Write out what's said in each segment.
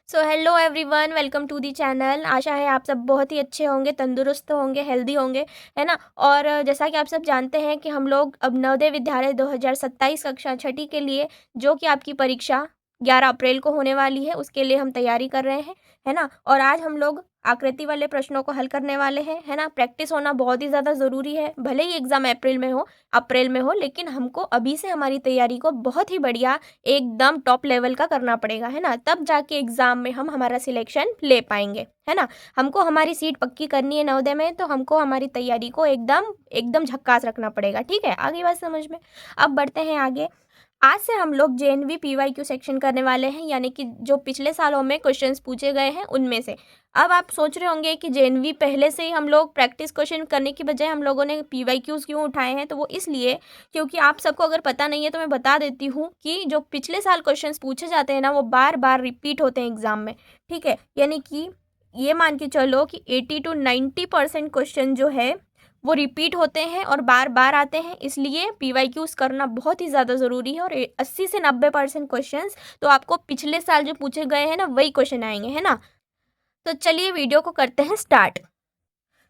So hello everyone, welcome to the channel. आशा है आप सब बहुत ही अच्छे होंगे, तंदुरुस्त होंगे, हेल्दी होंगे, है ना। और जैसा कि आप सब जानते हैं कि हम लोग अब नवोदय विद्यालय 2027 कक्षा छठी के लिए जो कि आपकी परीक्षा 11 अप्रैल को होने वाली है, उसके लिए हम तैयारी कर रहे हैं, है ना। और आज हम लोग आकृति वाले प्रश्नों को हल करने वाले हैं, है ना। प्रैक्टिस होना बहुत ही ज़्यादा ज़रूरी है, भले ही एग्ज़ाम अप्रैल में हो, लेकिन हमको अभी से हमारी तैयारी को बहुत ही बढ़िया एकदम टॉप लेवल का करना पड़ेगा, है ना। तब जाके एग्ज़ाम में हम हमारा सिलेक्शन ले पाएंगे, है ना। हमको हमारी सीट पक्की करनी है नवोदय में, तो हमको हमारी तैयारी को एकदम एकदम झक्कास रखना पड़ेगा, ठीक है। आगे बात समझ में। अब बढ़ते हैं आगे। आज से हम लोग जेएनवी पीवाईक्यू सेक्शन करने वाले हैं, यानी कि जो पिछले सालों में क्वेश्चंस पूछे गए हैं उनमें से। अब आप सोच रहे होंगे कि जेएनवी पहले से ही हम लोग प्रैक्टिस क्वेश्चन करने की बजाय हम लोगों ने पीवाईक्यूज क्यों उठाए हैं, तो वो इसलिए क्योंकि आप सबको अगर पता नहीं है तो मैं बता देती हूँ कि जो पिछले साल क्वेश्चंस पूछे जाते हैं ना, वो बार बार रिपीट होते हैं एग्जाम में, ठीक है। यानी कि ये मान के चलो कि 80 to 90% क्वेश्चन जो है वो रिपीट होते हैं और बार बार आते हैं, इसलिए पीवाईक्यूज करना बहुत ही ज़्यादा ज़रूरी है। और 80 से 90% क्वेश्चंस तो आपको पिछले साल जो पूछे गए हैं ना, वही क्वेश्चन आएंगे, है ना। तो चलिए वीडियो को करते हैं स्टार्ट।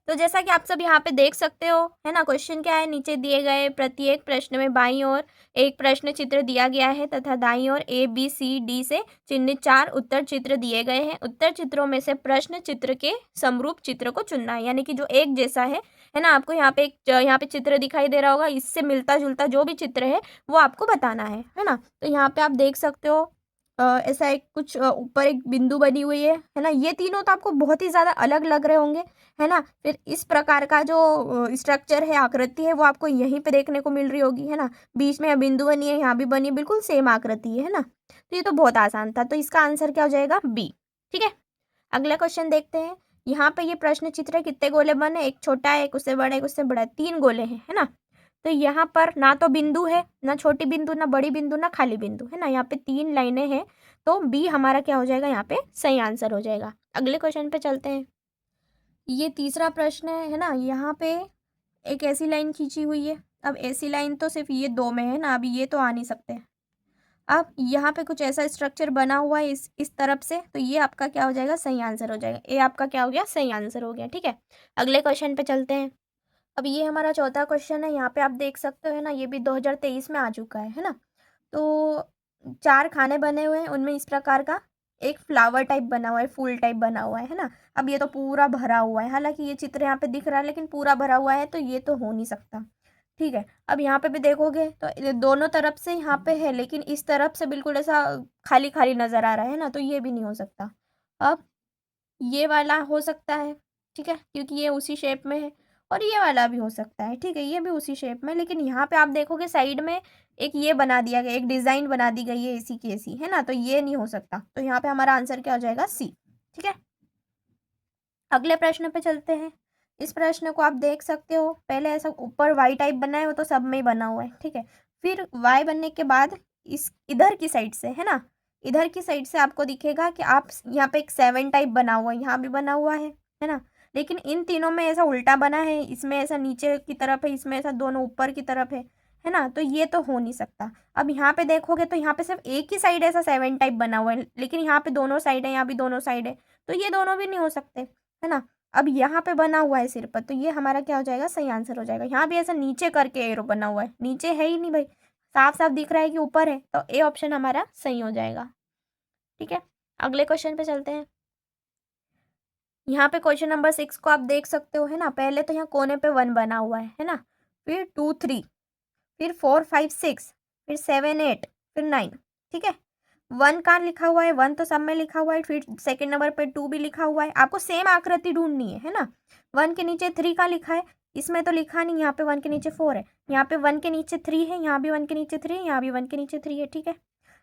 तो जैसा कि आप सब यहाँ पे देख सकते हो, है ना, क्वेश्चन क्या है। नीचे दिए गए प्रत्येक प्रश्न में बाईं ओर एक प्रश्न चित्र दिया गया है तथा दाईं ओर ABCD से चिन्हित 4 उत्तर चित्र दिए गए हैं। उत्तर चित्रों में से प्रश्न चित्र के समरूप चित्र को चुनना है, यानी कि जो एक जैसा है ना। आपको यहाँ पे यहाँ पे चित्र दिखाई दे रहा होगा, इससे मिलता जुलता जो भी चित्र है वो आपको बताना है ना। तो यहाँ पे आप देख सकते हो ऐसा एक कुछ ऊपर एक बिंदु बनी हुई है ना। ये तीनों तो आपको बहुत ही ज़्यादा अलग लग रहे होंगे, है ना। फिर इस प्रकार का जो स्ट्रक्चर है, आकृति है, वो आपको यहीं पे देखने को मिल रही होगी, है ना। बीच में बिंदु बनी है, यहाँ भी बनी है, बिल्कुल सेम आकृति है ना। तो ये तो बहुत आसान था, तो इसका आंसर क्या हो जाएगा, बी, ठीक है। अगला क्वेश्चन देखते हैं। यहाँ पे ये प्रश्न चित्र है, कितने गोले बने, एक छोटा है, एक उससे बड़ा है, एक उससे बड़ा है, 3 गोले हैं, है ना। तो यहाँ पर ना तो बिंदु है, ना छोटी बिंदु, ना बड़ी बिंदु, ना खाली बिंदु, है ना। यहाँ पे 3 लाइनें हैं, तो बी हमारा क्या हो जाएगा, यहाँ पे सही आंसर हो जाएगा। अगले क्वेश्चन पे चलते हैं। ये तीसरा प्रश्न है ना। यहाँ पे एक ऐसी लाइन खींची हुई है। अब ऐसी लाइन तो सिर्फ ये 2 में है ना, अभी ये तो आ नहीं सकते। अब यहाँ पे कुछ ऐसा स्ट्रक्चर बना हुआ है इस तरफ से, तो ये आपका क्या हो जाएगा, सही आंसर हो जाएगा। ए आपका क्या हो गया, सही आंसर हो गया, ठीक है। अगले क्वेश्चन पे चलते हैं। अब ये हमारा चौथा क्वेश्चन है। यहाँ पे आप देख सकते हो, है ना, ये भी 2023 में आ चुका है ना। तो 4 खाने बने हुए हैं, उनमें इस प्रकार का एक फ्लावर टाइप बना हुआ है, फूल टाइप बना हुआ है ना। अब ये तो पूरा भरा हुआ है, हालांकि ये चित्र यहाँ पे दिख रहा है, लेकिन पूरा भरा हुआ है, तो ये तो हो नहीं सकता, ठीक है। अब यहाँ पे भी देखोगे तो ये दोनों तरफ से यहाँ पे है, लेकिन इस तरफ से बिल्कुल ऐसा खाली खाली नजर आ रहा है ना, तो ये भी नहीं हो सकता। अब ये वाला हो सकता है, ठीक है, क्योंकि ये उसी शेप में है। और ये वाला भी हो सकता है, ठीक है, ये भी उसी शेप में। लेकिन यहाँ पे आप देखोगे साइड में एक ये बना दिया गया, एक डिजाइन बना दी गई है ऐसी की ऐसी, है ना, तो ये नहीं हो सकता। तो यहाँ पे हमारा आंसर क्या हो जाएगा, सी, ठीक है। अगले प्रश्न पे चलते हैं। इस प्रश्न को आप देख सकते हो, पहले ऐसा ऊपर वाई टाइप बना है, वो तो सब में ही बना हुआ है, ठीक है। फिर वाई बनने के बाद इस इधर की साइड से, है ना, इधर की साइड से आपको दिखेगा कि आप यहाँ पे एक 7 टाइप बना हुआ है, यहाँ भी बना हुआ है ना। लेकिन इन तीनों में ऐसा उल्टा बना है, इसमें ऐसा नीचे की तरफ है, इसमें ऐसा दोनों ऊपर की तरफ है ना। तो ये तो हो नहीं सकता। अब यहाँ पे देखोगे तो यहाँ पे सिर्फ एक ही साइड ऐसा 7 टाइप बना हुआ है, लेकिन यहाँ पे दोनों साइड है, यहाँ भी दोनों साइड है, तो ये दोनों भी नहीं हो सकते, है ना। अब यहाँ पे बना हुआ है सिर पर, तो ये हमारा क्या हो जाएगा, सही आंसर हो जाएगा। यहाँ भी ऐसा नीचे करके एरो बना हुआ है, नीचे है ही नहीं भाई, साफ साफ दिख रहा है कि ऊपर है, तो ए ऑप्शन हमारा सही हो जाएगा, ठीक है। अगले क्वेश्चन पे चलते हैं। यहाँ पे क्वेश्चन नंबर 6 को आप देख सकते हो, है ना। पहले तो यहाँ कोने पे 1 बना हुआ है ना। फिर 2 3, फिर 4 5 6, फिर 7 8, फिर 9, ठीक है। 1 कहाँ लिखा हुआ है, 1 तो सब में लिखा हुआ है। फिर सेकंड नंबर पे 2 भी लिखा हुआ है। आपको सेम आकृति ढूंढनी है ना। 1 के नीचे 3 कहाँ लिखा है, इसमें तो लिखा नहीं। यहाँ पे 1 के नीचे 4 है, यहाँ पे 1 के नीचे 3 है, यहाँ भी 1 के नीचे 3 है, यहाँ भी 1 के नीचे 3 है, ठीक है।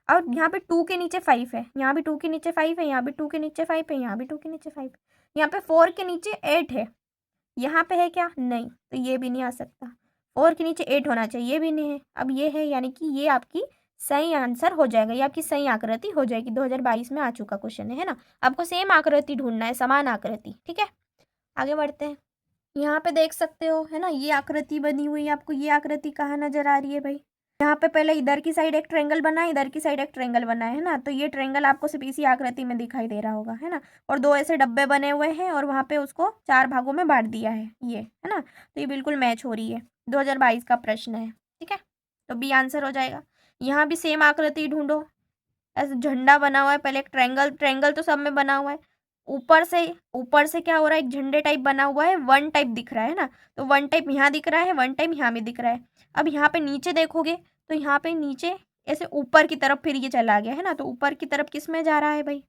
और यहाँ पे 2 के नीचे 5 है, यहाँ भी 2 के नीचे 5 है, यहाँ भी 2 के नीचे 5 है, यहाँ भी 2 के नीचे 5 है। यहाँ पे 4 के नीचे 8 है, यहाँ पे है क्या, नहीं, तो ये भी नहीं आ सकता। 4 के नीचे 8 होना चाहिए, ये भी नहीं है। अब ये है, यानी कि ये आपकी सही आंसर हो जाएगा, ये आपकी सही आकृति हो जाएगी। 2022 में आ चुका क्वेश्चन है ना। आपको सेम आकृति ढूंढना है, समान आकृति, ठीक है। आगे बढ़ते हैं। यहाँ पे देख सकते हो, है ना, ये आकृति बनी हुई है। आपको ये आकृति कहाँ नजर आ रही है भाई, यहाँ पे पहले इधर की साइड एक ट्रायंगल बना है, इधर की साइड एक ट्रायंगल बना है ना, तो ये ट्रायंगल आपको सिर्फ इसी आकृति में दिखाई दे रहा होगा, है ना। और दो ऐसे डब्बे बने हुए हैं और वहाँ पे उसको 4 भागों में बांट दिया है ना। तो ये बिल्कुल मैच हो रही है। 2022 का प्रश्न है, ठीक है। तो बी आंसर हो जाएगा। यहाँ भी सेम आकृति ढूंढो। ऐसे झंडा बना हुआ है, पहले एक ट्रायंगल, ट्रायंगल तो सब में बना हुआ है। ऊपर से क्या हो रहा है, एक झंडे टाइप बना हुआ है, वन टाइप दिख रहा है ना। तो वन टाइप यहाँ दिख रहा है, वन टाइप यहाँ भी दिख रहा है। अब यहाँ पे नीचे देखोगे तो यहाँ पे नीचे ऐसे ऊपर की तरफ फिर ये चला गया है ना। तो ऊपर की तरफ किस में जा रहा है भाई,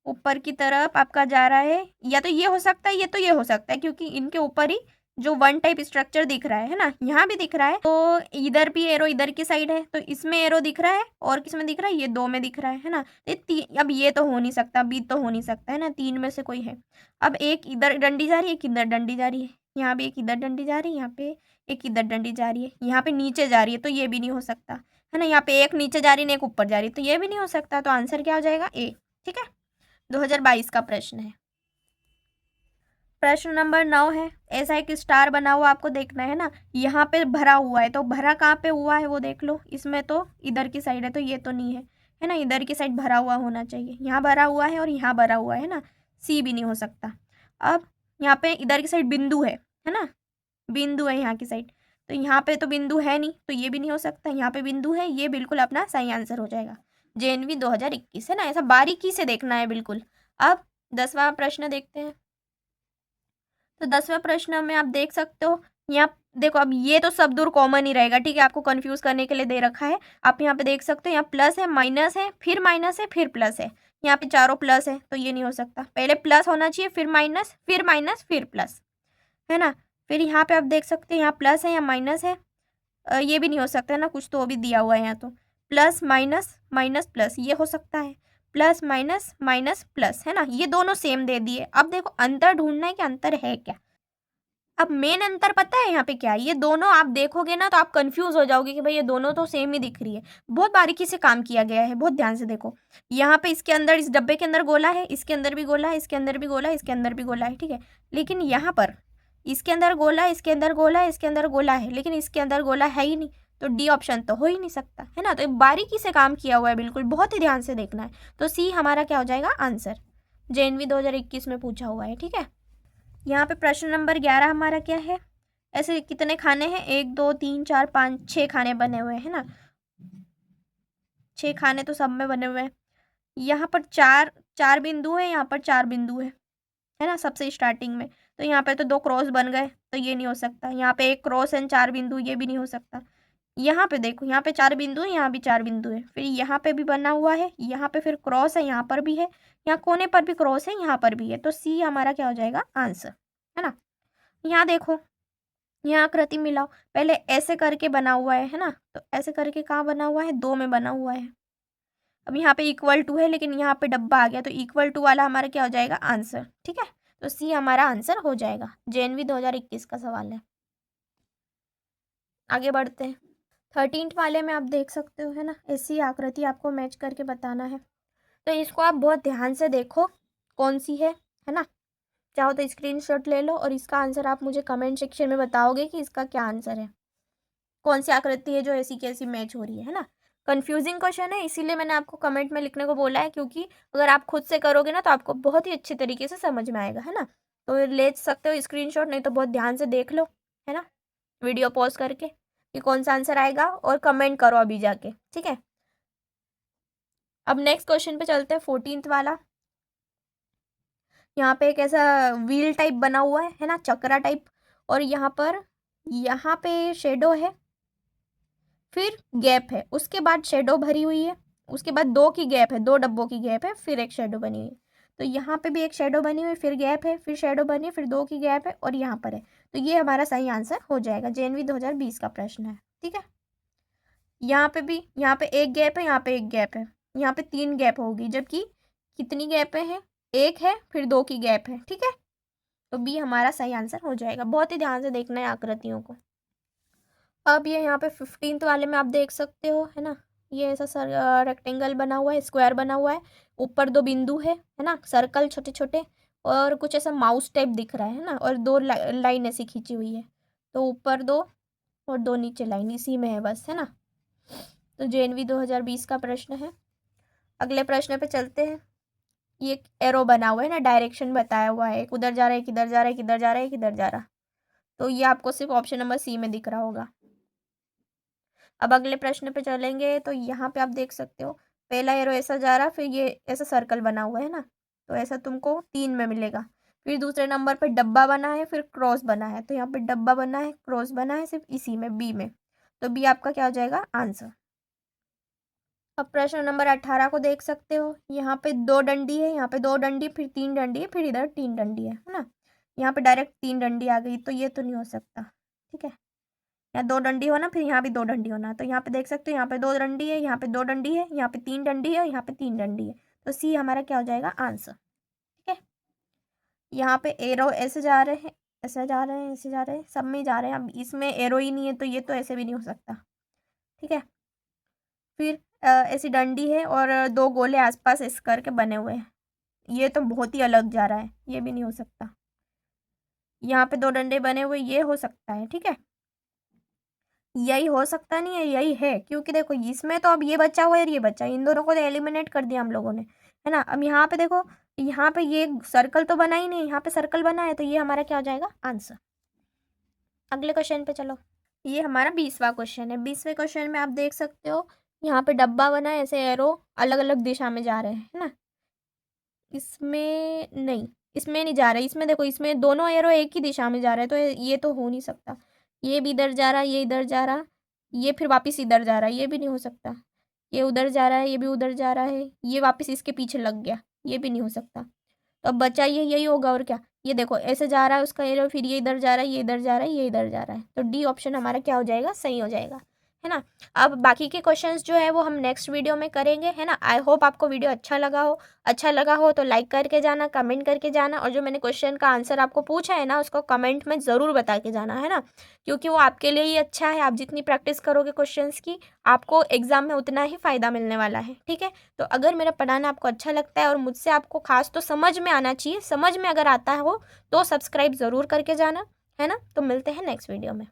ऊपर की तरफ आपका जा रहा है, या तो ये हो सकता है, ये तो ये हो सकता है, क्योंकि इनके ऊपर ही जो वन टाइप स्ट्रक्चर दिख रहा है ना, यहाँ भी दिख रहा है। तो इधर भी एरो इधर की साइड है, तो इसमें एरो दिख रहा है और किस में दिख रहा है, ये दो में दिख रहा है ना। अब ये तो हो नहीं सकता, बी तो हो नहीं सकता है ना, तीन में से कोई है। अब एक इधर डंडी जा रही है, एक इधर डंडी जा रही है, यहाँ भी एक इधर डंडी जा रही है, यहाँ पे एक इधर डंडी जा रही है, यहाँ पे नीचे जा रही है, तो ये भी नहीं हो सकता है ना। यहाँ पे एक नीचे जा रही है, एक ऊपर जा रही है, तो ये भी नहीं हो सकता। तो आंसर क्या हो जाएगा, ए, ठीक है। 2022 का प्रश्न है। प्रश्न नंबर 9 है। ऐसा एक स्टार बना हुआ आपको देखना है ना, यहाँ पे भरा हुआ है, तो भरा कहाँ पे हुआ है वो देख लो। इसमें तो इधर की साइड है, तो ये तो नहीं है ना। इधर की साइड भरा हुआ होना चाहिए, यहाँ भरा हुआ है और यहाँ भरा हुआ है ना, सी भी नहीं हो सकता। अब यहाँ पे इधर की साइड बिंदु है ना, बिंदु है यहाँ की साइड, तो यहाँ पे तो बिंदु है नहीं, तो ये भी नहीं हो सकता। यहाँ पे बिंदु है, ये बिल्कुल अपना सही आंसर हो जाएगा। जेएनवी 2021 है ना, ऐसा बारीकी से देखना है बिल्कुल। अब 10वां प्रश्न देखते हैं। तो 10वें प्रश्न में आप देख सकते हो, यहाँ देखो, अब ये तो सब दूर कॉमन ही रहेगा, ठीक है, आपको कंफ्यूज करने के लिए दे रखा है। आप यहाँ पे देख सकते हो, यहाँ प्लस है, माइनस है, फिर माइनस है, फिर प्लस है। यहाँ पे चारों प्लस है, तो ये नहीं हो सकता। पहले प्लस होना चाहिए, फिर माइनस, फिर माइनस, फिर प्लस, है ना। फिर यहाँ पे आप देख सकते हैं, यहाँ प्लस है या माइनस है, ये भी नहीं हो सकता है ना, कुछ तो वो भी दिया हुआ है यहाँ। तो प्लस माइनस माइनस प्लस, ये हो सकता है। प्लस माइनस माइनस प्लस, है ना, ये दोनों सेम दे दिए। अब देखो अंतर ढूंढना है कि अंतर है क्या। अब मेन अंतर पता है यहाँ पे क्या है, ये दोनों आप देखोगे ना तो आप कंफ्यूज हो जाओगे कि भाई ये दोनों तो सेम ही दिख रही है। बहुत बारीकी से काम किया गया है, बहुत ध्यान से देखो। यहाँ पे इसके अंदर, इस डब्बे के अंदर गोला है, इसके अंदर भी गोला है, इसके अंदर भी गोला है, इसके अंदर भी गोला है, ठीक है। लेकिन यहाँ पर इसके अंदर गोला है, इसके अंदर गोला है, इसके अंदर गोला है, लेकिन इसके अंदर गोला है ही नहीं, तो डी ऑप्शन तो हो ही नहीं सकता, है ना। तो बारीकी से काम किया हुआ है बिल्कुल, बहुत ही ध्यान से देखना है। तो सी हमारा क्या हो जाएगा आंसर, जेएनवी 2021 में पूछा हुआ है, ठीक है। यहाँ पे प्रश्न नंबर 11 हमारा क्या है, ऐसे कितने खाने हैं, 1 2 3 4 5 6 खाने बने हुए हैं ना। 6 खाने तो सब में बने हुए हैं। यहाँ पर चार चार बिंदु है, यहाँ पर 4 बिंदु है ना, सबसे स्टार्टिंग में। तो यहाँ पे तो 2 क्रॉस बन गए, तो ये नहीं हो सकता। यहाँ पे 1 क्रॉस एंड 4 बिंदु, ये भी नहीं हो सकता। यहाँ पे देखो, यहाँ पे 4 बिंदु है, यहाँ भी 4 बिंदु है, फिर यहाँ पे भी बना हुआ है, यहाँ पे फिर क्रॉस है, यहाँ पर भी है, यहाँ कोने पर भी क्रॉस है, यहाँ पर भी है। तो सी हमारा क्या हो जाएगा आंसर, है ना। यहाँ देखो, यहाँ आकृति मिलाओ, पहले ऐसे करके बना हुआ है ना, तो ऐसे करके कहाँ बना हुआ है, 2 में बना हुआ है। अब यहाँ पे इक्वल टू है, लेकिन यहाँ पे डब्बा आ गया, तो इक्वल टू वाला हमारा क्या हो जाएगा आंसर, ठीक है। तो सी हमारा आंसर हो जाएगा। जेएनवी 2021 का सवाल है। आगे बढ़ते हैं। 13th वाले में आप देख सकते हो, है ना, ऐसी आकृति आपको मैच करके बताना है। तो इसको आप बहुत ध्यान से देखो कौन सी है ना। चाहो तो स्क्रीनशॉट ले लो और इसका आंसर आप मुझे कमेंट सेक्शन में बताओगे कि इसका क्या आंसर है, कौन सी आकृति है जो ऐसी कैसी मैच हो रही है ना। कंफ्यूजिंग क्वेश्चन है, इसीलिए मैंने आपको कमेंट में लिखने को बोला है, क्योंकि अगर आप खुद से करोगे ना तो आपको बहुत ही अच्छे तरीके से समझ में आएगा, है ना। तो ले सकते हो स्क्रीनशॉट, नहीं तो बहुत ध्यान से देख लो, है ना, वीडियो पॉज करके कि कौन सा आंसर आएगा, और कमेंट करो अभी जाके, ठीक है। अब नेक्स्ट क्वेश्चन पे चलते हैं, 14th वाला। यहाँ पे एक ऐसा व्हील टाइप बना हुआ है ना, चक्रा टाइप, और यहाँ पे शेडो है, फिर गैप है, उसके बाद शेडो भरी हुई है, उसके बाद 2 की गैप है, 2 डब्बों की गैप है, फिर एक शेडो बनी हुई है। तो यहाँ पे भी एक शेडो बनी हुई, फिर गैप है, फिर शेडो बनी है, फिर 2 की गैप है, और यहाँ पर है। तो ये हमारा सही आंसर हो जाएगा। जेएनवी 2020 का प्रश्न है, ठीक है। यहाँ पे भी, यहाँ पे एक गैप है, यहाँ पे एक गैप है, यहाँ पे 3 गैप होगी, जबकि कितनी गैप हैं, 1 है, फिर 2 की गैप है, ठीक है। तो बी हमारा सही आंसर हो जाएगा। बहुत ही ध्यान से देखना है आकृतियों को। अब ये यहाँ पे 15th वाले में आप देख सकते हो, है ना, ये ऐसा रेक्टेंगल बना हुआ है, स्क्वायर बना हुआ है, ऊपर 2 बिंदु है ना, सर्कल छोटे छोटे, और कुछ ऐसा माउस टाइप दिख रहा है ना, और 2 लाइन ऐसी खींची हुई है। तो ऊपर 2 और 2 नीचे लाइन, इसी में है बस, है ना। तो JNV 2020 का प्रश्न है। अगले प्रश्न पे चलते हैं। ये एक एरो बना हुआ है ना, डायरेक्शन बताया हुआ है, एक उधर जा रहा है, एक इधर जा रहा है, एक इधर जा रहा है, एक इधर जा रहा। तो ये आपको सिर्फ ऑप्शन नंबर सी में दिख रहा होगा। अब अगले प्रश्न पे चलेंगे तो यहाँ पे आप देख सकते हो, पहला एरो ऐसा जा रहा, फिर ये ऐसा सर्कल बना हुआ है ना, तो ऐसा तुमको 3 में मिलेगा। फिर दूसरे नंबर पे डब्बा बना है, फिर क्रॉस बना है, तो यहाँ पे डब्बा बना है, क्रॉस बना है सिर्फ इसी में, बी में। तो बी आपका क्या हो जाएगा, आंसर। अब प्रश्न नंबर 18 को देख सकते हो, यहाँ पे 2 डंडी है, यहाँ पे 2 डंडी, फिर 3 डंडी है, फिर इधर 3 डंडी है ना। यहाँ पे डायरेक्ट 3 डंडी आ गई, तो ये तो नहीं हो सकता। ठीक है, यहाँ 2 डंडी होना, फिर यहाँ भी 2 डंडी होना। तो यहाँ पे देख सकते हो, यहाँ पे 2 डंडी है, यहाँ पे 2 डंडी है, यहाँ पे 3 डंडी है, यहाँ पे 3 डंडी है। तो सी हमारा क्या हो जाएगा, आंसर। ठीक है, यहाँ पे एरो ऐसे जा रहे हैं, ऐसे जा रहे हैं, ऐसे जा रहे हैं, सब में जा रहे हैं। अब इसमें एरो ही नहीं है, तो ये तो ऐसे भी नहीं हो सकता। ठीक है, फिर ऐसी डंडी है और 2 गोले आसपास इस करके बने हुए हैं, ये तो बहुत ही अलग जा रहा है, ये भी नहीं हो सकता। यहाँ पे 2 डंडे बने हुए, ये हो सकता है। ठीक है, यही हो सकता नहीं है, यही है, क्योंकि देखो इसमें तो अब ये बचा हुआ है और ये बचा, इन दोनों को तो एलिमिनेट कर दिया हम लोगों ने, है ना। अब यहाँ पे देखो, यहाँ पे ये सर्कल तो बना ही नहीं, यहाँ पे सर्कल बना है, तो ये हमारा क्या हो जाएगा, आंसर। अगले क्वेश्चन पे चलो। ये हमारा 20वां क्वेश्चन है। 20वें क्वेश्चन में आप देख सकते हो, यहाँ पे डब्बा बना है, ऐसे एरो अलग अलग दिशा में जा रहे हैं, है ना। इसमें नहीं, इसमें नहीं जा रहा है, इसमें देखो, इसमें दोनों एरो एक ही दिशा में जा रहे हैं, तो ये तो हो नहीं सकता। ये भी इधर जा रहा है, ये इधर जा रहा, ये फिर वापस इधर जा रहा है, ये भी नहीं हो सकता। ये उधर जा रहा है, ये भी उधर जा रहा है, ये वापस इसके पीछे लग गया, ये भी नहीं हो सकता। तो अब बचा ये, यही होगा और क्या। ये देखो ऐसे जा रहा है उसका एरो, फिर ये इधर जा रहा है, ये इधर जा रहा है, ये इधर जा रहा है, तो डी ऑप्शन हमारा क्या हो जाएगा, सही हो जाएगा, है ना। अब बाकी के क्वेश्चंस जो है वो हम नेक्स्ट वीडियो में करेंगे, है ना। आई होप आपको वीडियो अच्छा लगा हो तो लाइक करके जाना, कमेंट करके जाना, और जो मैंने क्वेश्चन का आंसर आपको पूछा है ना, उसको कमेंट में ज़रूर बता के जाना, है ना, क्योंकि वो आपके लिए ही अच्छा है। आप जितनी प्रैक्टिस करोगे क्वेश्चंस की, आपको एग्ज़ाम में उतना ही फ़ायदा मिलने वाला है। ठीक है, तो अगर मेरा पढ़ाना आपको अच्छा लगता है और मुझसे आपको खास तो समझ में आना चाहिए, समझ में अगर आता हो तो सब्सक्राइब ज़रूर करके जाना, है ना। तो मिलते हैं नेक्स्ट वीडियो में।